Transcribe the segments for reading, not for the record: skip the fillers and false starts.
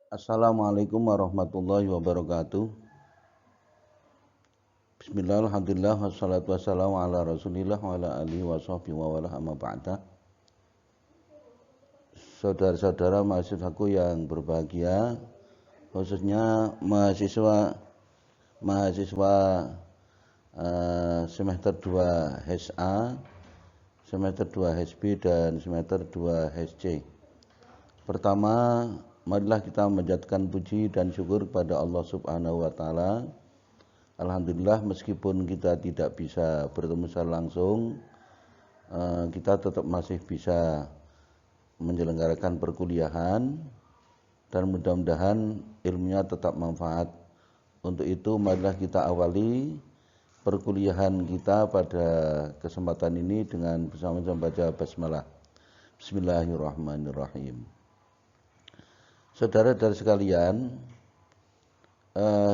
Assalamualaikum warahmatullahi wabarakatuh. Bismillah, alhamdulillah, wassalatu wassalamu ala rasulillah wa ala alihi wa sahbihi wa wala amma ba'da. Saudara-saudara mahasiswaku yang berbahagia, khususnya mahasiswa semester 2 HA, semester 2 HB dan semester 2 HC. Pertama, marilah kita menjadikan puji dan syukur kepada Allah Subhanahu wa taala. Alhamdulillah, meskipun kita tidak bisa bertemu secara langsung, kita tetap masih bisa menyelenggarakan perkuliahan dan mudah-mudahan ilmunya tetap manfaat. Untuk itu marilah kita awali perkuliahan kita pada kesempatan ini dengan bersama-sama baca basmalah. Bismillahirrahmanirrahim. Saudara-saudara sekalian,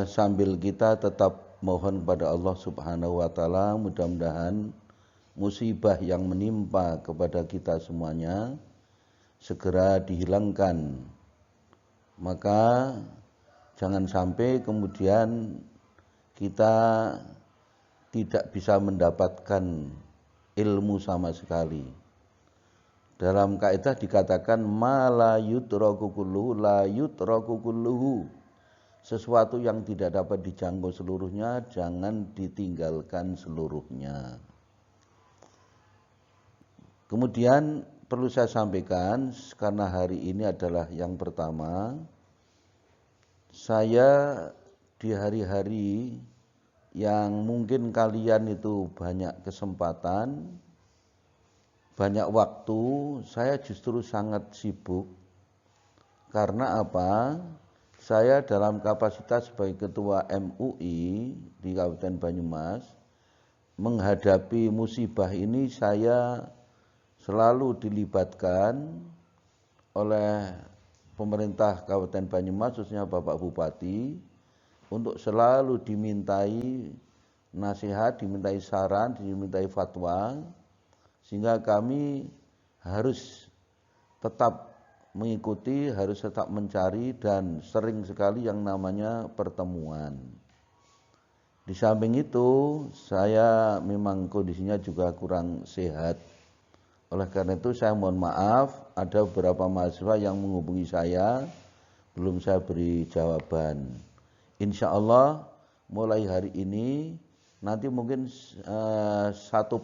sambil kita tetap mohon kepada Allah Subhanahu wa taala, mudah-mudahan musibah yang menimpa kepada kita semuanya segera dihilangkan. Maka jangan sampai kemudian kita tidak bisa mendapatkan ilmu sama sekali. Dalam kaidah dikatakan ma la yutraku kulluhu la yutraku kulluhu. Sesuatu yang tidak dapat dijangkau seluruhnya jangan ditinggalkan seluruhnya. Kemudian perlu saya sampaikan, karena hari ini adalah yang pertama, saya di hari-hari yang mungkin kalian itu banyak kesempatan, banyak waktu, saya justru sangat sibuk. Karena apa? Saya dalam kapasitas sebagai ketua MUI di Kabupaten Banyumas, menghadapi musibah ini saya selalu dilibatkan oleh pemerintah Kabupaten Banyumas, khususnya Bapak Bupati, untuk selalu dimintai nasihat, dimintai saran, dimintai fatwa, sehingga kami harus tetap mengikuti, harus tetap mencari, dan sering sekali yang namanya pertemuan. Di samping itu, saya memang kondisinya juga kurang sehat. Oleh karena itu saya mohon maaf, ada beberapa mahasiswa yang menghubungi saya, belum saya beri jawaban. Insya Allah mulai hari ini, nanti mungkin 1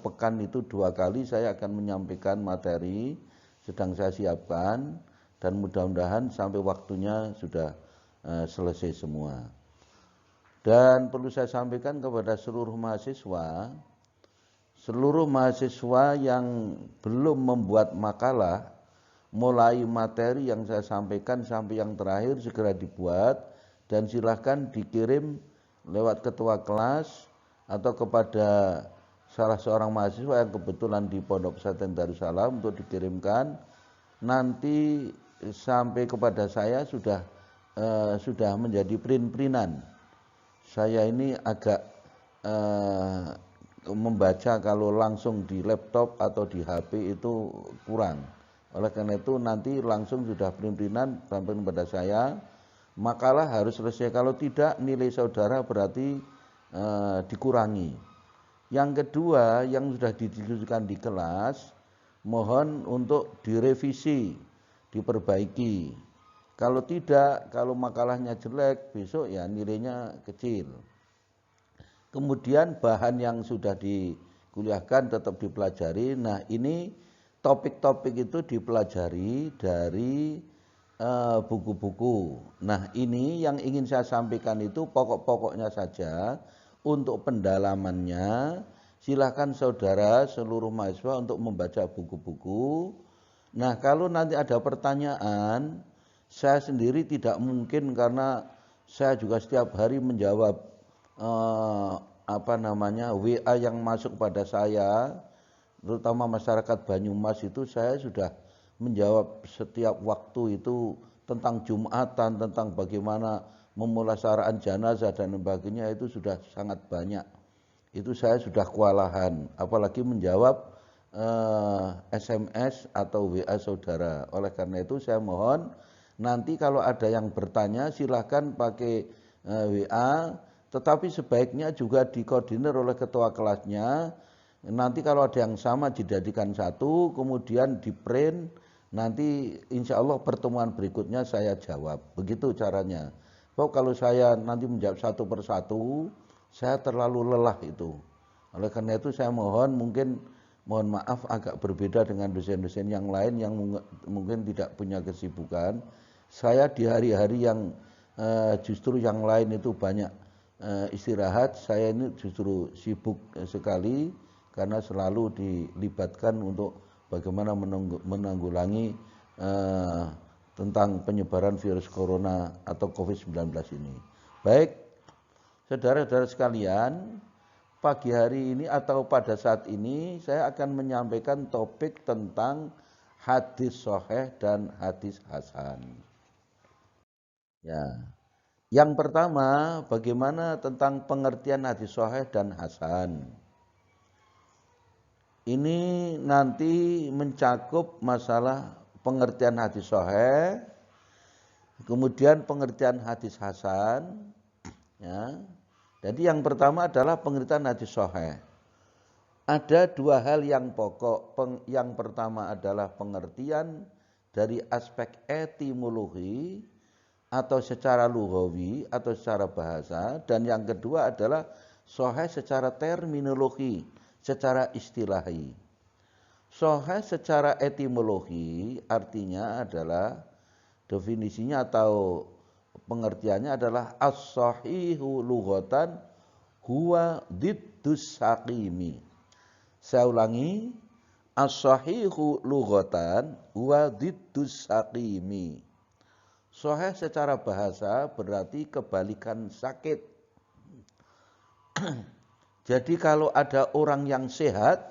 pekan itu 2 kali saya akan menyampaikan materi, sedang saya siapkan, dan mudah-mudahan sampai waktunya sudah selesai semua. Dan perlu saya sampaikan kepada seluruh mahasiswa yang belum membuat makalah, mulai materi yang saya sampaikan sampai yang terakhir segera dibuat, dan silahkan dikirim lewat ketua kelas atau kepada salah seorang mahasiswa yang kebetulan di Pondok Pesantren Darussalam untuk dikirimkan. Nanti sampai kepada saya sudah menjadi print-printan. Saya ini agak membaca kalau langsung di laptop atau di HP itu kurang. Oleh karena itu nanti langsung sudah print-printan sampai kepada saya. Makalah harus selesai, kalau tidak nilai saudara berarti dikurangi. Yang kedua, yang sudah didiskusikan di kelas, mohon untuk direvisi, diperbaiki. Kalau tidak, kalau makalahnya jelek, besok ya nilainya kecil. Kemudian bahan yang sudah dikuliahkan tetap dipelajari. Nah, ini topik-topik itu dipelajari dari buku-buku. Nah, ini yang ingin saya sampaikan itu pokok-pokoknya saja. Untuk pendalamannya silakan saudara seluruh mahasiswa untuk membaca buku-buku. Nah, kalau nanti ada pertanyaan, saya sendiri tidak mungkin, karena saya juga setiap hari menjawab WA yang masuk pada saya, terutama masyarakat Banyumas itu saya sudah menjawab setiap waktu itu tentang Jumatan, tentang bagaimana memulasaraan jenazah dan sebagainya, itu sudah sangat banyak. Itu saya sudah kewalahan, apalagi menjawab SMS atau WA saudara. Oleh karena itu saya mohon Nanti kalau ada yang bertanya silahkan pakai WA, tetapi sebaiknya juga dikoordinir oleh ketua kelasnya. Nanti kalau ada yang sama dijadikan satu, kemudian di print, nanti insya Allah pertemuan berikutnya saya jawab. Begitu caranya. Kalau saya nanti menjawab satu persatu, saya terlalu lelah itu. Oleh karena itu saya mohon maaf agak berbeda dengan dosen-dosen yang lain yang mungkin tidak punya kesibukan. Saya di hari-hari yang justru yang lain itu banyak istirahat, saya ini justru sibuk sekali karena selalu dilibatkan untuk bagaimana menanggulangi tentang penyebaran virus corona atau COVID-19 ini. Baik, saudara-saudara sekalian, pagi hari ini atau pada saat ini saya akan menyampaikan topik tentang hadis sahih dan hadis hasan. Ya. Yang pertama, bagaimana tentang pengertian hadis sahih dan hasan. Ini nanti mencakup masalah pengertian hadis sahih, kemudian pengertian hadis hasan. Ya. Jadi yang pertama adalah pengertian hadis sahih. Ada dua hal yang pokok. Yang pertama adalah pengertian dari aspek etimologi atau secara lughawi atau secara bahasa, dan yang kedua adalah sahih secara terminologi, secara istilahi. Sahih secara etimologi artinya adalah definisinya atau pengertiannya adalah as-sahihu lughatan huwa diddus saqimi. Saya ulangi, as-sahihu lughatan huwa diddus saqimi. Sahih secara bahasa berarti kebalikan sakit. Jadi kalau ada orang yang sehat,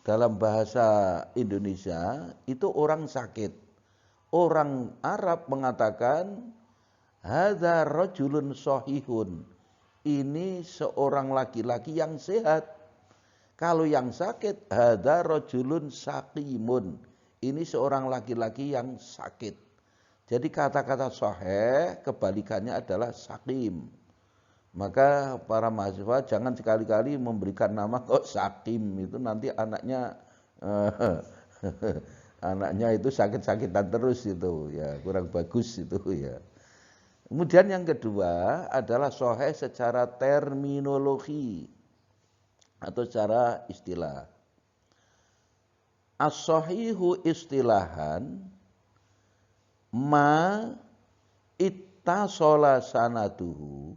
dalam bahasa Indonesia itu orang sakit. Orang Arab mengatakan hadza rajulun shahihun. Ini seorang laki-laki yang sehat. Kalau yang sakit hadza rajulun saqimun. Ini seorang laki-laki yang sakit. Jadi kata-kata sahih kebalikannya adalah sakim. Maka para mahasiswa jangan sekali-kali memberikan nama kok sakim, itu nanti anaknya anaknya itu sakit-sakitan terus itu ya, kurang bagus itu ya. Kemudian yang kedua adalah sahih secara terminologi atau secara istilah. As-sahihu istilahan ma ittasala sanaduhu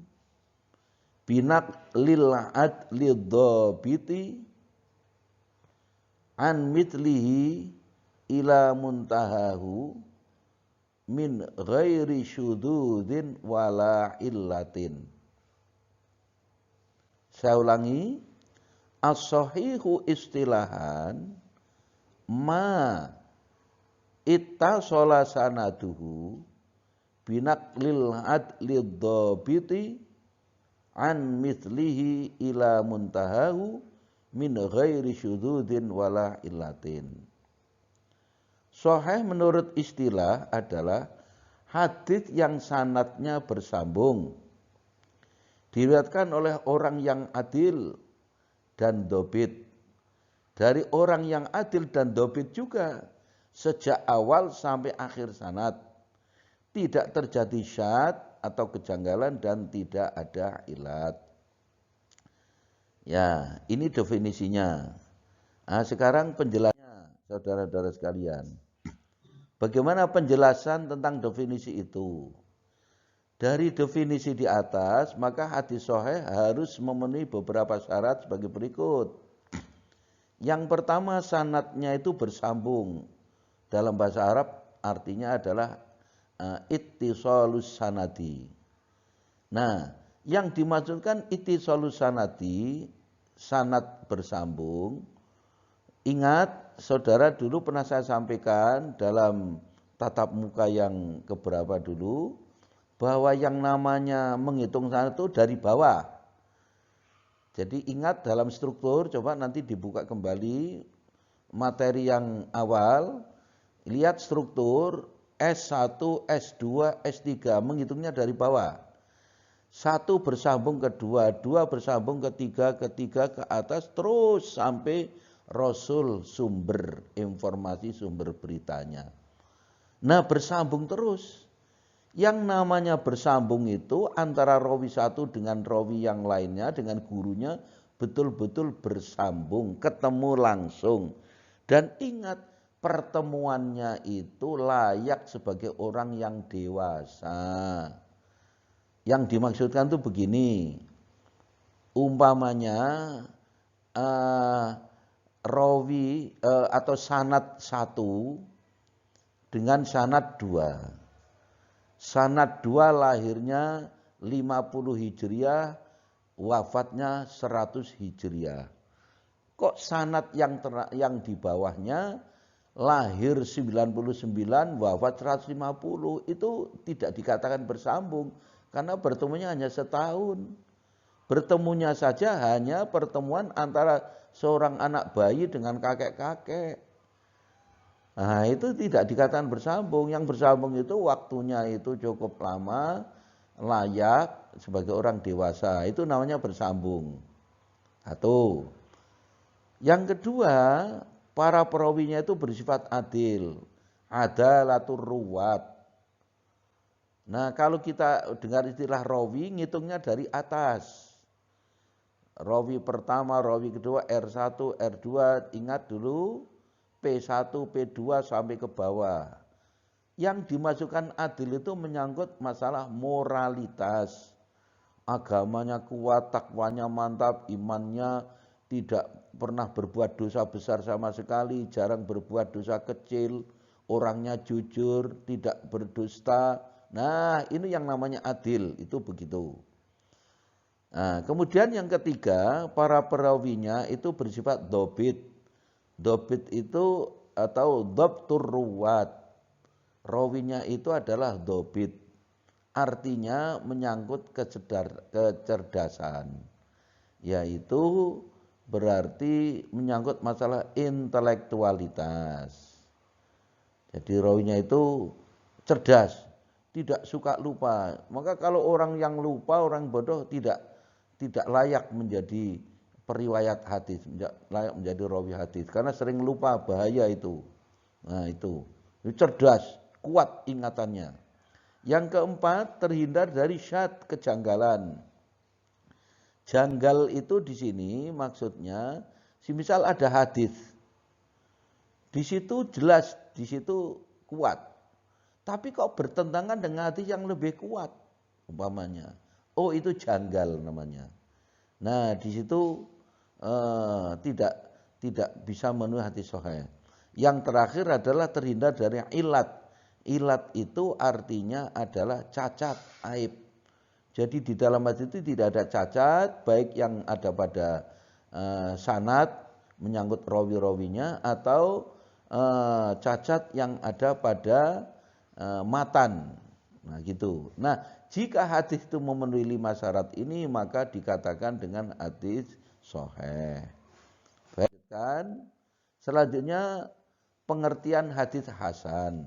binak lil'ad lidhabiti an mitlihi ila muntahahu min ghairi syududin wala illatin. Saya ulangi, as-sahihu istilahan ma ittasala sanaduhu binaklil adli dhabiti an mithlihi ila muntahahu min ghairi syududin wala illatin. Sahih menurut istilah adalah hadits yang sanadnya bersambung, diriwayatkan oleh orang yang adil dan dhabit, dari orang yang adil dan dhabit juga, sejak awal sampai akhir sanad, tidak terjadi syadz atau kejanggalan dan tidak ada ilat. Ya, ini definisinya. Nah, sekarang penjelasannya, saudara-saudara sekalian. Bagaimana penjelasan tentang definisi itu? Dari definisi di atas, maka hadis sahih harus memenuhi beberapa syarat sebagai berikut. Yang pertama, sanadnya itu bersambung. Dalam bahasa Arab artinya adalah ittisalus sanadi. Nah, yang dimaksudkan ittisalus sanadi, sanad bersambung. Ingat, saudara dulu pernah saya sampaikan dalam tatap muka yang keberapa dulu, bahwa yang namanya menghitung sanad itu dari bawah. Jadi ingat dalam struktur, coba nanti dibuka kembali materi yang awal. Lihat struktur, S1, S2, S3, menghitungnya dari bawah. Satu bersambung ke dua, dua bersambung ke tiga ke atas, terus sampai Rasul sumber informasi, sumber beritanya. Nah, bersambung terus. Yang namanya bersambung itu antara rawi satu dengan rawi yang lainnya, dengan gurunya, betul-betul bersambung, ketemu langsung. Dan ingat, pertemuannya itu layak sebagai orang yang dewasa. Yang dimaksudkan itu begini, umpamanya rawi atau sanad 1 dengan sanad 2. Sanad 2 lahirnya 50 Hijriah, wafatnya 100 Hijriah. Kok sanad yang di bawahnya lahir 99, wafat 150, itu tidak dikatakan bersambung karena bertemunya hanya setahun. Bertemunya saja hanya pertemuan antara seorang anak bayi dengan kakek-kakek. Nah, itu tidak dikatakan bersambung. Yang bersambung itu waktunya itu cukup lama, layak sebagai orang dewasa. Itu namanya bersambung. Satu. Yang kedua, para perawinya itu bersifat adil. Adalatur ruwat. Nah, kalau kita dengar istilah rawi, ngitungnya dari atas. Rawi pertama, rawi kedua, R1, R2, ingat dulu. P1, P2 sampai ke bawah. Yang dimasukkan adil itu menyangkut masalah moralitas. Agamanya kuat, takwanya mantap, imannya tidak pernah berbuat dosa besar sama sekali, jarang berbuat dosa kecil, orangnya jujur, tidak berdusta. Nah, ini yang namanya adil, itu begitu. Nah, kemudian yang ketiga, para perawinya itu bersifat dobit. Dobit itu atau dobtur ruwat, rawinya itu adalah dobit, artinya menyangkut kecerdasan, yaitu berarti menyangkut masalah intelektualitas. Jadi rawinya itu cerdas, tidak suka lupa. Maka kalau orang yang lupa, orang bodoh tidak layak menjadi periwayat hadis, layak menjadi rawi hadis karena sering lupa, bahaya itu. Nah, itu cerdas, kuat ingatannya. Yang keempat, terhindar dari syad, kejanggalan. Janggal itu di sini maksudnya, semisal ada hadis, di situ jelas, di situ kuat, tapi kok bertentangan dengan hadis yang lebih kuat, umpamanya. Oh, itu janggal namanya. Nah, di situ tidak bisa memenuhi hadis sahih. Yang terakhir adalah terhindar dari ilat. Ilat itu artinya adalah cacat, aib. Jadi di dalam hadis itu tidak ada cacat, baik yang ada pada sanad menyangkut rawi-rawinya atau cacat yang ada pada matan. Nah, gitu. Nah, jika hadis itu memenuhi 5 syarat ini, maka dikatakan dengan hadis sahih. Baik kan? Selanjutnya pengertian hadis hasan.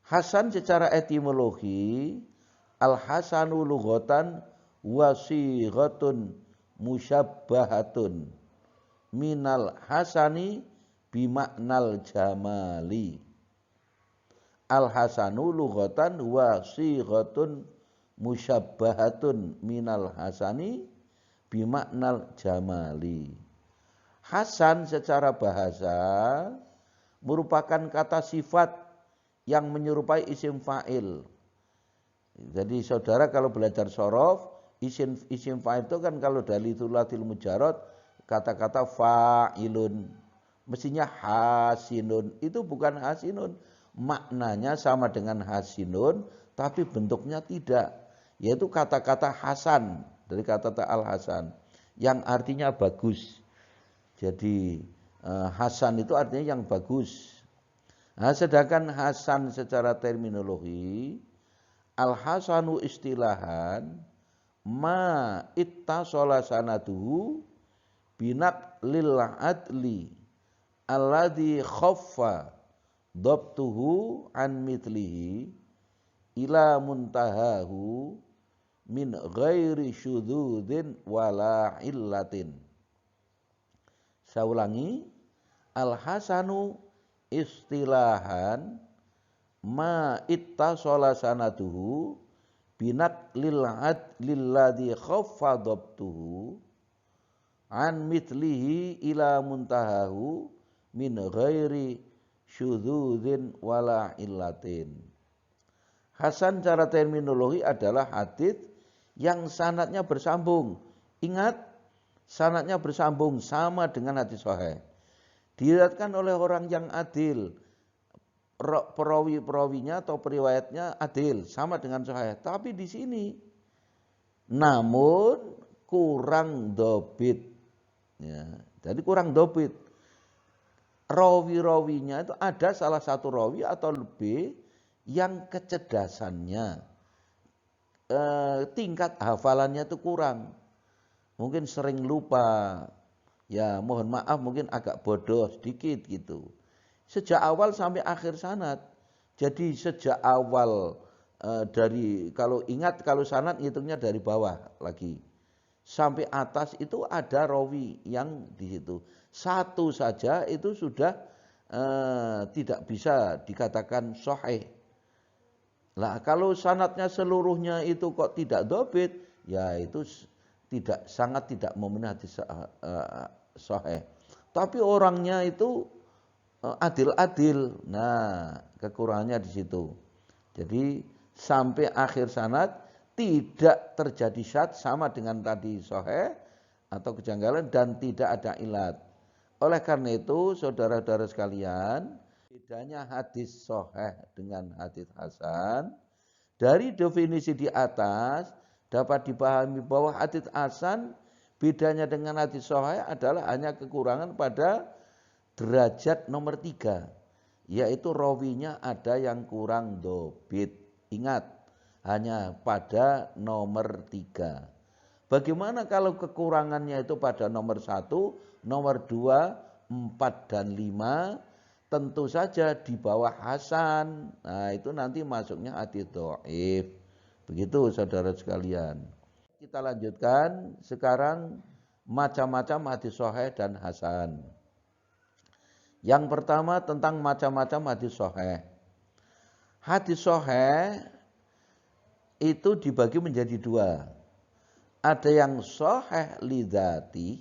Hasan secara etimologi, al-hasanu lughatan wa sighatun musyabbahatun minal hasani bimaknal jamali. Al-hasanu lughatan wa sighatun musyabbahatun minal hasani bimaknal jamali. Hasan secara bahasa merupakan kata sifat yang menyerupai isim fa'il. Jadi saudara kalau belajar sorof, isim fa'il itu kan kalau dari thulathil mujarrad kata-kata fa'ilun, mestinya hasinun. Itu bukan hasinun, maknanya sama dengan hasinun tapi bentuknya tidak, yaitu kata-kata hasan, dari kata-kata al-hasan yang artinya bagus. Jadi hasan itu artinya yang bagus. Nah, sedangkan hasan secara terminologi, al-hasanu istilahan ma ittasala sanaduhu binak lil adli alladhi khaffa dhabtuhu an mithlihi ila muntahahu min ghairi syudzudin wala illatin. Saya ulangi, al-hasanu istilahan ma ittasala sanaduhu binak lilladzi khaffa dhabtuhu an mithlihi ila muntahahu min ghairi syudzudin wala illatin. Hasan cara terminologi adalah hadits yang sanadnya bersambung. Ingat, sanadnya bersambung sama dengan hadits sahih. Diriwayatkan oleh orang yang adil, perawi-perawinya atau periwayatnya adil, sama dengan sahih. Tapi di sini, namun kurang dobit. Ya, jadi kurang dobit. Rawi-rawinya itu ada salah satu rawi atau lebih yang kecerdasannya, tingkat hafalannya itu kurang. Mungkin sering lupa. Ya mohon maaf mungkin agak bodoh sedikit gitu. Sejak awal sampai akhir sanad. Jadi sejak awal dari kalau ingat kalau sanad hitungnya dari bawah lagi. Sampai atas itu ada rawi yang di situ. Satu saja itu sudah tidak bisa dikatakan sahih. Lah kalau sanadnya seluruhnya itu kok tidak dobit, ya itu sangat tidak memenuhi hadis sahih. Tapi orangnya itu adil-adil. Nah, kekurangannya di situ. Jadi sampai akhir sanad tidak terjadi syadz sama dengan tadi sahih atau kejanggalan dan tidak ada ilat. Oleh karena itu, saudara-saudara sekalian, bedanya hadis sahih dengan hadis hasan, dari definisi di atas dapat dipahami bahwa hadis hasan bedanya dengan hadis sahih adalah hanya kekurangan pada derajat nomor 3, yaitu rawinya ada yang kurang dobit. Ingat, hanya pada nomor 3. Bagaimana kalau kekurangannya itu pada nomor 1, nomor 2, 4 dan 5, tentu saja di bawah hasan. Nah, itu nanti masuknya hadits dhaif. Begitu saudara sekalian. Kita lanjutkan sekarang macam-macam hadits sahih dan hasan. Yang pertama tentang macam-macam hadits sahih. Hadits sahih itu dibagi menjadi 2. Ada yang sahih lidzati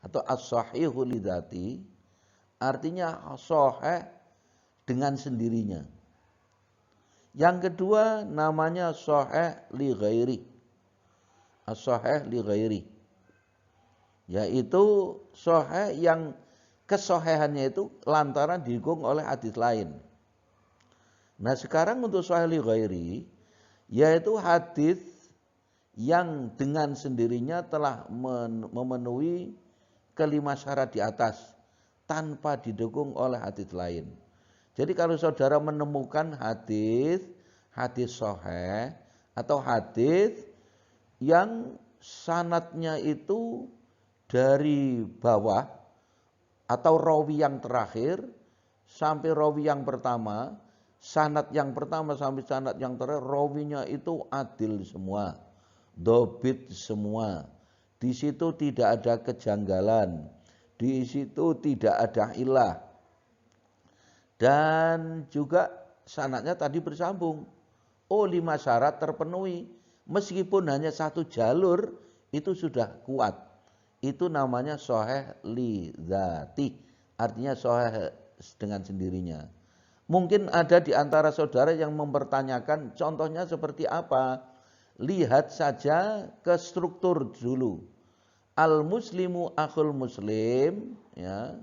atau as-sahihu lidzati, artinya sahih dengan sendirinya. Yang kedua namanya sahih li ghairi. As-sahih li ghairi. Yaitu sahih yang kesahihannya itu lantaran didukung oleh hadis lain. Nah, sekarang untuk sahih li ghairi yaitu hadis yang dengan sendirinya telah memenuhi kelima syarat di atas tanpa didukung oleh hadis lain. Jadi kalau saudara menemukan hadis sahih atau hadis yang sanadnya itu dari bawah atau rawi yang terakhir sampai rawi yang pertama, sanad yang pertama sampai sanad yang terakhir rawinya itu adil semua, dobit semua. Di situ tidak ada kejanggalan, di situ tidak ada ilah. Dan juga sanadnya tadi bersambung. Oh, 5 syarat terpenuhi. Meskipun hanya satu jalur itu sudah kuat. Itu namanya sahih li dzati. Artinya sahih dengan sendirinya. Mungkin ada di antara saudara yang mempertanyakan contohnya seperti apa? Lihat saja ke struktur dulu. Al-muslimu akhul muslim, ya.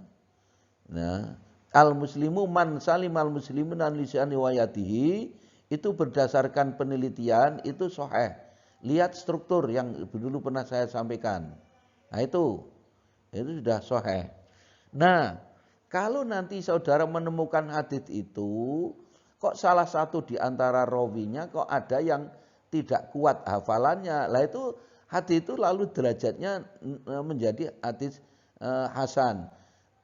Nah, al-muslimu man salimal muslimun an lisani wa yadihi, itu berdasarkan penelitian itu sahih. Lihat struktur yang dulu pernah saya sampaikan. Nah, itu sudah sahih. Nah, kalau nanti saudara menemukan hadits itu, kok salah satu di antara rawinya kok ada yang tidak kuat hafalannya. Lah itu hadits itu lalu derajatnya menjadi hadits hasan.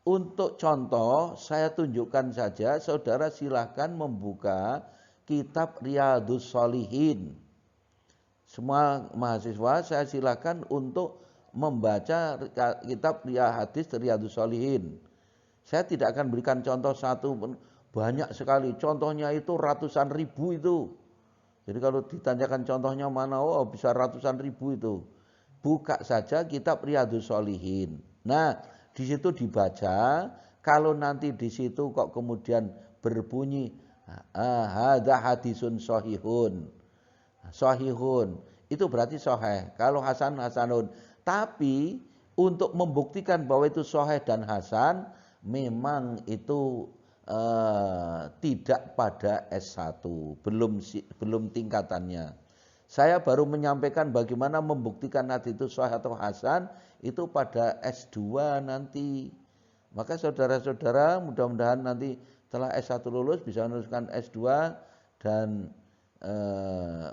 untuk contoh, saya tunjukkan saja, saudara silahkan membuka kitab Riyadhus Shalihin. Semua mahasiswa saya silahkan untuk membaca kitab hadis Riyadhus Shalihin. Saya tidak akan berikan contoh satu, banyak sekali. Contohnya itu ratusan ribu itu. Jadi kalau ditanyakan contohnya mana, oh bisa ratusan ribu itu. Buka saja kitab Riyadhus Shalihin. Nah, di situ dibaca, kalau nanti di situ kok kemudian berbunyi hadza hadisun shahihun. Shahihun itu berarti sahih. Kalau hasan hasanun. Tapi untuk membuktikan bahwa itu sahih dan hasan memang itu tidak pada S1, belum tingkatannya. Saya baru menyampaikan bagaimana membuktikan hadis itu sahih atau hasan itu pada S2 nanti. Maka saudara-saudara mudah-mudahan nanti setelah S1 lulus bisa meneruskan S2 dan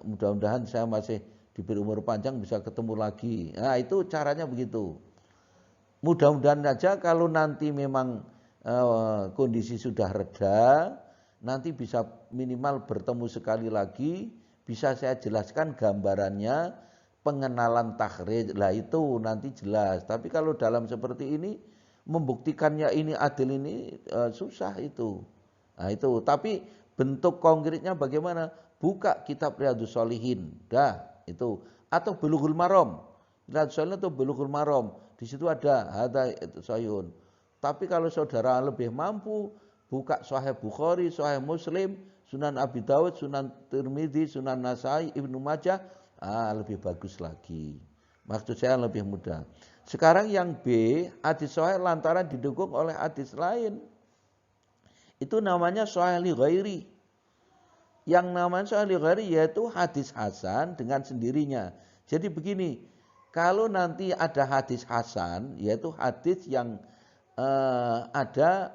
mudah-mudahan saya masih diberi umur panjang bisa ketemu lagi. Nah, itu caranya begitu. Mudah-mudahan saja kalau nanti memang kondisi sudah reda, nanti bisa minimal bertemu sekali lagi, bisa saya jelaskan gambarannya, pengenalan takhrij. Lah itu nanti jelas. Tapi kalau dalam seperti ini membuktikannya ini adil ini susah itu. Nah itu. Tapi bentuk konkretnya bagaimana? Buka kitab Riyadhus Shalihin. Dah itu. Atau Bulughul Maram. Riyadhus Shalihin atau Bulughul Maram. Di situ ada hadza sahihun. Tapi kalau saudara lebih mampu, buka Sahih Bukhari, Sahih Muslim, Sunan Abi Dawud, Sunan Tirmidzi, Sunan Nasai, Ibnu Majah, lebih bagus lagi. Maksud saya lebih mudah. Sekarang yang B, hadis sahih lantaran didukung oleh hadis lain. Itu namanya sahih li ghairi. Yang namanya sahih li ghairi yaitu hadis hasan dengan sendirinya. Jadi begini, kalau nanti ada hadis hasan, yaitu hadis yang ada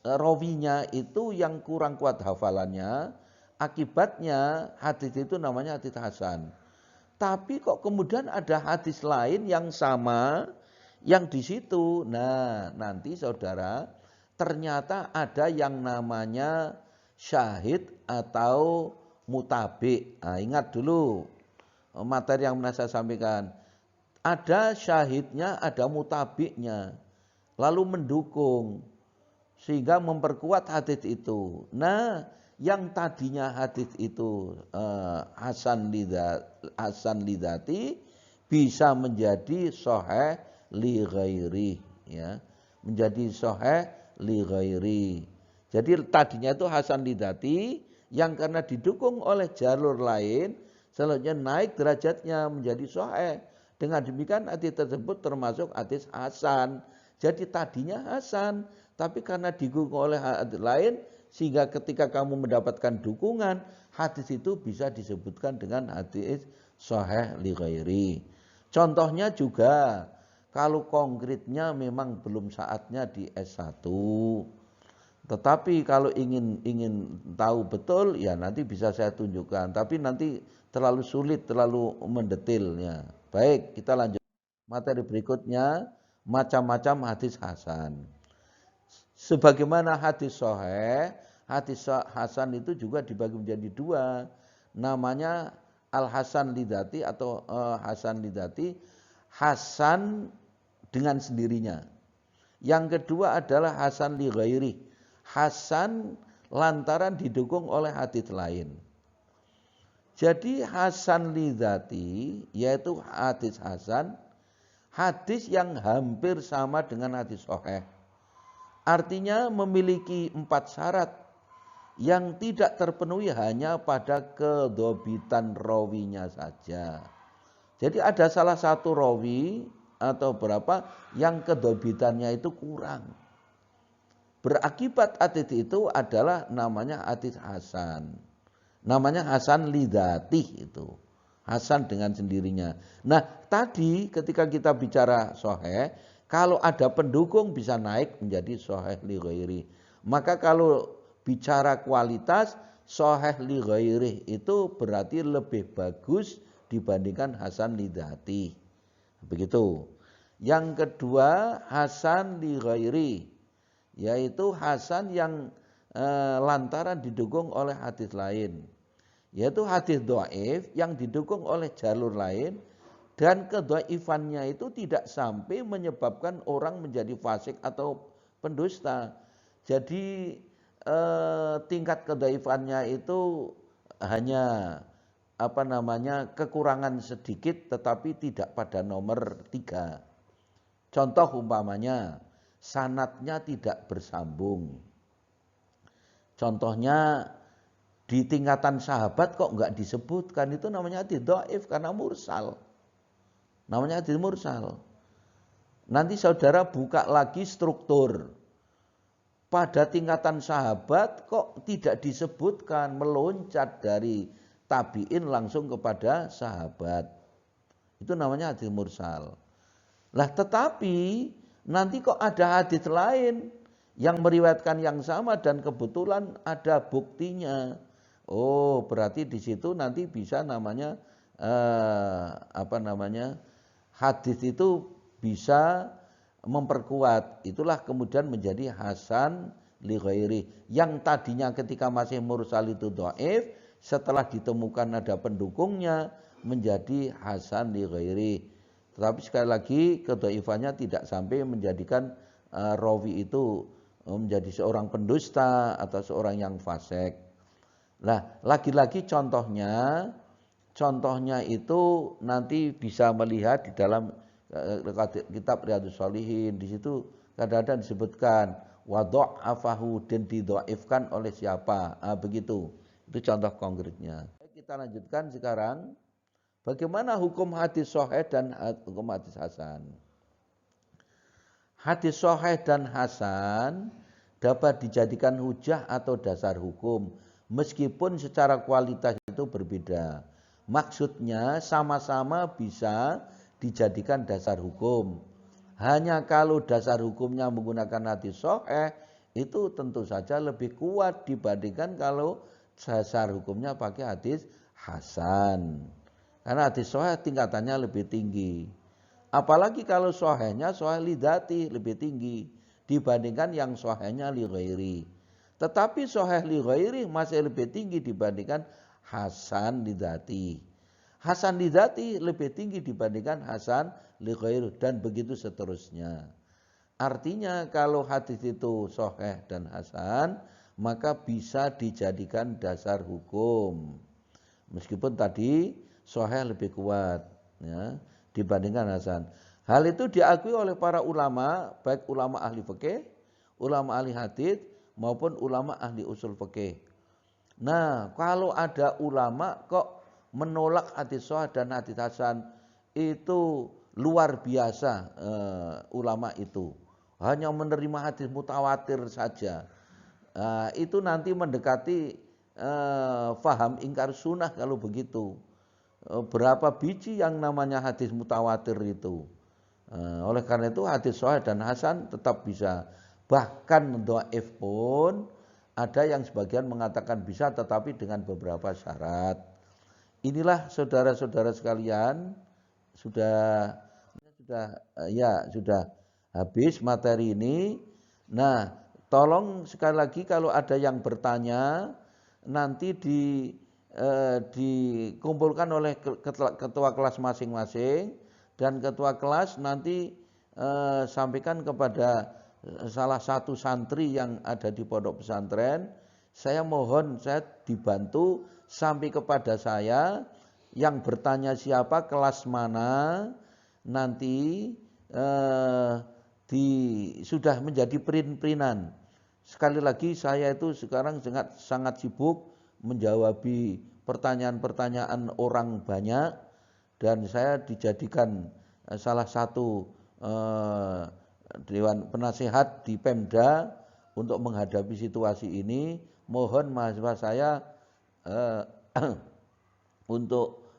rawinya itu yang kurang kuat hafalannya, akibatnya hadis itu namanya hadis hasan. Tapi kok kemudian ada hadis lain yang sama, yang di situ, nah nanti saudara ternyata ada yang namanya syahid atau mutabi. Nah, ingat dulu materi yang pernah saya sampaikan. Ada syahidnya, ada mutabiknya. Lalu mendukung sehingga memperkuat hadis itu. Nah, yang tadinya hadis itu hasan lidzati bisa menjadi sahih li ghairi, ya. Menjadi sahih li ghairi. Jadi tadinya itu hasan lidzati yang karena didukung oleh jalur lain selanjutnya naik derajatnya menjadi sahih. Dengan demikian hadis tersebut termasuk hadis hasan. Jadi tadinya hasan, tapi karena didukung oleh hadis lain, sehingga ketika kamu mendapatkan dukungan, hadis itu bisa disebutkan dengan hadis sahih li ghairi. Contohnya juga, kalau konkretnya memang belum saatnya di S1. Tetapi kalau ingin tahu betul, ya nanti bisa saya tunjukkan. Tapi nanti terlalu sulit, terlalu mendetilnya. Baik, kita lanjut. Materi berikutnya, macam-macam hadis hasan. Sebagaimana hadis sahih, hadis hasan itu juga dibagi menjadi dua. Namanya al-hasan lidzati atau hasan lidzati, hasan dengan sendirinya. Yang kedua adalah hasan li ghairi, hasan lantaran didukung oleh hadis lain. Jadi hasan lidzati yaitu hadis hasan, hadis yang hampir sama dengan hadis sahih. Artinya memiliki 4 syarat yang tidak terpenuhi hanya pada kedobitan rawinya saja. Jadi ada salah satu rawi atau berapa yang kedobitannya itu kurang. Berakibat hadis itu adalah namanya hadis hasan. Namanya hasan lidzati itu. Hasan dengan sendirinya. Nah, tadi ketika kita bicara sahih, kalau ada pendukung bisa naik menjadi sahih li ghairi. Maka kalau bicara kualitas, sahih li ghairi itu berarti lebih bagus dibandingkan hasan lidzati. Begitu. Yang kedua hasan li ghairi, yaitu hasan yang lantaran didukung oleh hadis lain, yaitu hadis dhaif yang didukung oleh jalur lain dan kedhaifannya itu tidak sampai menyebabkan orang menjadi fasik atau pendusta. Jadi tingkat kedhaifannya itu hanya kekurangan sedikit tetapi tidak pada nomor 3. Contoh umpamanya sanadnya tidak bersambung. Contohnya di tingkatan sahabat kok enggak disebutkan, itu namanya hadis dhaif karena mursal. Namanya hadis mursal. Nanti saudara buka lagi struktur. Pada tingkatan sahabat kok tidak disebutkan, meloncat dari tabi'in langsung kepada sahabat. Itu namanya hadis mursal. Lah tetapi nanti kok ada hadis lain yang meriwayatkan yang sama dan kebetulan ada buktinya. Oh, berarti di situ nanti bisa namanya hadis itu bisa memperkuat. Itulah kemudian menjadi hasan li ghairi. Yang tadinya ketika masih mursal itu dhaif, setelah ditemukan ada pendukungnya menjadi hasan li ghairi. Tetapi sekali lagi kedhaifannya tidak sampai menjadikan rawi itu menjadi seorang pendusta atau seorang yang fasik. Nah, lagi-lagi contohnya itu nanti bisa melihat di dalam kitab Riyadhus Shalihin. Di situ kadang-kadang disebutkan wadha'afahu, dan didhaifkan oleh siapa. Begitu. Itu contoh konkretnya. Kita lanjutkan sekarang. Bagaimana hukum hadis sahih dan hukum hadis hasan? Hadis sahih dan hasan dapat dijadikan hujah atau dasar hukum meskipun secara kualitas itu berbeda. Maksudnya sama-sama bisa dijadikan dasar hukum. Hanya kalau dasar hukumnya menggunakan hadis sahih itu tentu saja lebih kuat dibandingkan kalau dasar hukumnya pakai hadis hasan. Karena hadis sahih tingkatannya lebih tinggi. Apalagi kalau sahihnya sahih li dzati lebih tinggi dibandingkan yang sahihnya li ghairi. Tetapi sahih li ghairi masih lebih tinggi dibandingkan hasan li dzati. Hasan li dzati lebih tinggi dibandingkan hasan li ghairi dan begitu seterusnya. Artinya kalau hadis itu sahih dan hasan maka bisa dijadikan dasar hukum. Meskipun tadi sahih lebih kuat ya, dibandingkan hasan. Hal itu diakui oleh para ulama, baik ulama ahli fikih, ulama ahli hadis maupun ulama ahli usul fikih. Nah, kalau ada ulama kok menolak hadis sahih dan hadis hasan, itu luar biasa. Ulama itu hanya menerima hadis mutawatir saja. Itu nanti mendekati faham ingkar sunnah kalau begitu. Berapa biji yang namanya hadis mutawatir itu. Oleh karena itu hadis sahih dan hasan tetap bisa. Bahkan dhaif pun ada yang sebagian mengatakan bisa tetapi dengan beberapa syarat. Inilah saudara-saudara sekalian, sudah habis materi ini. Nah, tolong sekali lagi kalau ada yang bertanya nanti dikumpulkan oleh ketua kelas masing-masing dan ketua kelas nanti sampaikan kepada salah satu santri yang ada di pondok pesantren. Saya mohon saya dibantu sampai kepada saya yang bertanya siapa, kelas mana, nanti sudah menjadi print-printan. Sekali lagi saya itu sekarang sangat sibuk menjawabi pertanyaan-pertanyaan orang banyak dan saya dijadikan salah satu dewan penasehat di Pemda untuk menghadapi situasi ini. Mohon mahasiswa saya untuk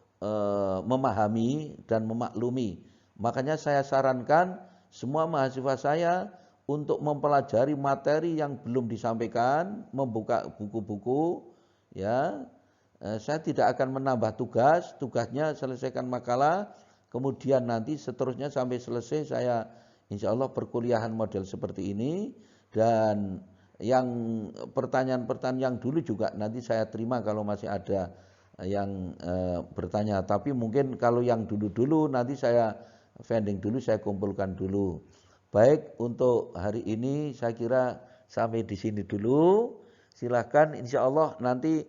memahami dan memaklumi. Makanya saya sarankan semua mahasiswa saya untuk mempelajari materi yang belum disampaikan, membuka buku-buku, ya. Saya tidak akan menambah tugas, tugasnya selesaikan makalah. kemudian nanti seterusnya sampai selesai saya insya Allah perkuliahan model seperti ini, dan yang pertanyaan-pertanyaan yang dulu juga nanti saya terima kalau masih ada yang bertanya, tapi mungkin kalau yang dulu-dulu nanti saya vending dulu, saya kumpulkan dulu. Baik, untuk hari ini saya kira sampai di sini dulu. Silahkan, insya Allah nanti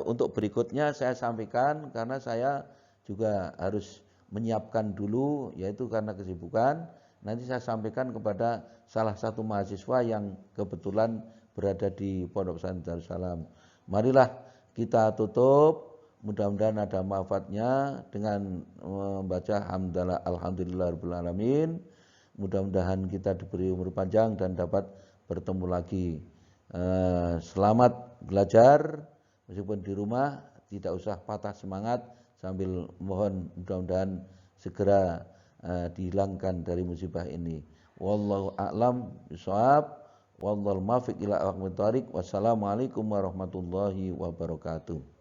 untuk berikutnya saya sampaikan, karena saya juga harus menyiapkan dulu, yaitu karena kesibukan. Nanti saya sampaikan kepada salah satu mahasiswa yang kebetulan berada di Pondok Pesantren Darussalam. Marilah kita tutup, mudah-mudahan ada manfaatnya dengan membaca hamdalah alhamdulillahirabbil alamin. Mudah-mudahan kita diberi umur panjang dan dapat bertemu lagi. Selamat belajar, meskipun di rumah tidak usah patah semangat, sambil mohon mudah-mudahan segera dihilangkan dari musibah ini. Wallahu a'lam bishawab, wallahul muwaffiq ila aqwamit thoriq. Wassalamualaikum warahmatullahi wabarakatuh.